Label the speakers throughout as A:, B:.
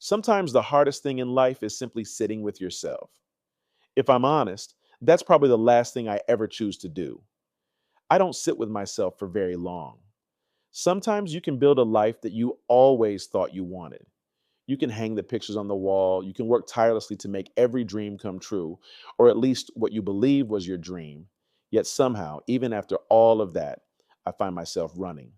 A: Sometimes the hardest thing in life is simply sitting with yourself. If I'm honest, that's probably the last thing I ever choose to do. I don't sit with myself for very long. Sometimes you can build a life that you always thought you wanted. You can hang the pictures on the wall. You can work tirelessly to make every dream come true, or at least what you believe was your dream. Yet somehow, even after all of that, I find myself running,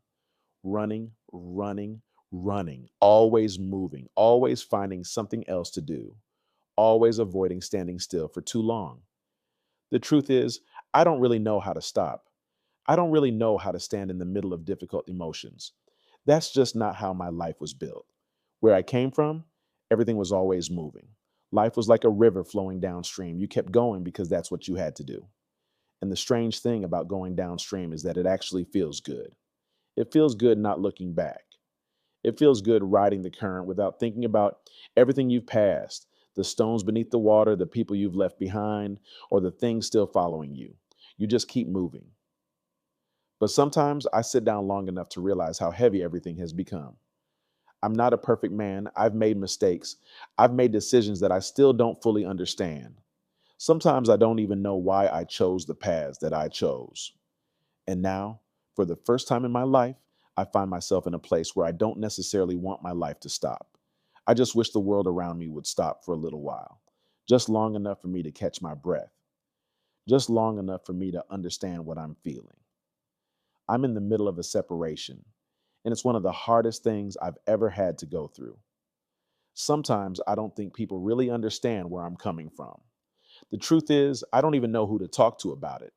A: always moving, always finding something else to do, always avoiding standing still for too long. The truth is, I don't really know how to stop. I don't really know how to stand in the middle of difficult emotions. That's just not how my life was built. Where I came from, everything was always moving. Life was like a river flowing downstream. You kept going because that's what you had to do. And the strange thing about going downstream is that it actually feels good. It feels good not looking back. It feels good riding the current without thinking about everything you've passed, the stones beneath the water, the people you've left behind, or the things still following you. You just keep moving. But sometimes I sit down long enough to realize how heavy everything has become. I'm not a perfect man. I've made mistakes. I've made decisions that I still don't fully understand. Sometimes I don't even know why I chose the paths that I chose. And now, for the first time in my life, I find myself in a place where I don't necessarily want my life to stop. I just wish the world around me would stop for a little while, just long enough for me to catch my breath, just long enough for me to understand what I'm feeling. I'm in the middle of a separation, and it's one of the hardest things I've ever had to go through. Sometimes I don't think people really understand where I'm coming from. The truth is, I don't even know who to talk to about it.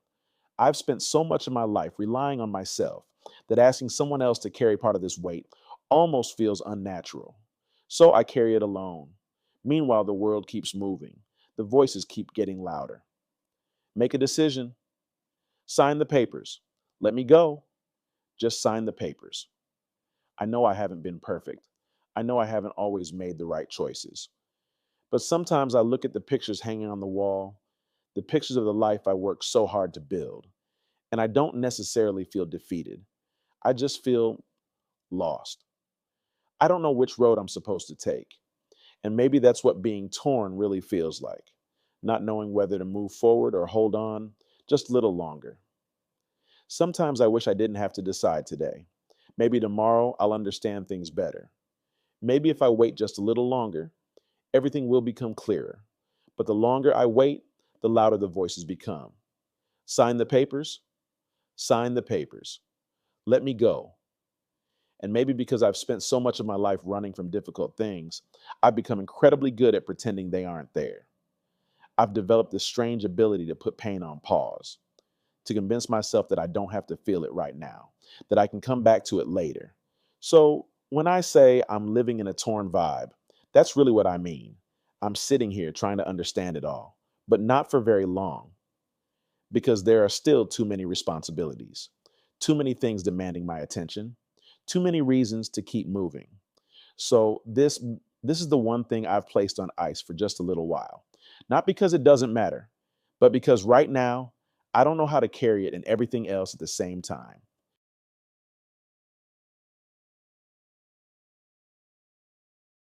A: I've spent so much of my life relying on myself that asking someone else to carry part of this weight almost feels unnatural. So I carry it alone. Meanwhile, the world keeps moving. The voices keep getting louder. Make a decision. Sign the papers. Let me go. Just sign the papers. I know I haven't been perfect. I know I haven't always made the right choices. But sometimes I look at the pictures hanging on the wall, the pictures of the life I worked so hard to build, and I don't necessarily feel defeated. I just feel lost. I don't know which road I'm supposed to take. And maybe that's what being torn really feels like, not knowing whether to move forward or hold on just a little longer. Sometimes I wish I didn't have to decide today. Maybe tomorrow I'll understand things better. Maybe if I wait just a little longer, everything will become clearer. But the longer I wait, the louder the voices become. Sign the papers, sign the papers. Let me go. And maybe because I've spent so much of my life running from difficult things, I've become incredibly good at pretending they aren't there. I've developed this strange ability to put pain on pause, to convince myself that I don't have to feel it right now, that I can come back to it later. So when I say I'm living in a torn vibe, that's really what I mean. I'm sitting here trying to understand it all, but not for very long, because there are still too many responsibilities, too many things demanding my attention, too many reasons to keep moving. So this is the one thing I've placed on ice for just a little while. Not because it doesn't matter, but because right now I don't know how to carry it and everything else at the same time.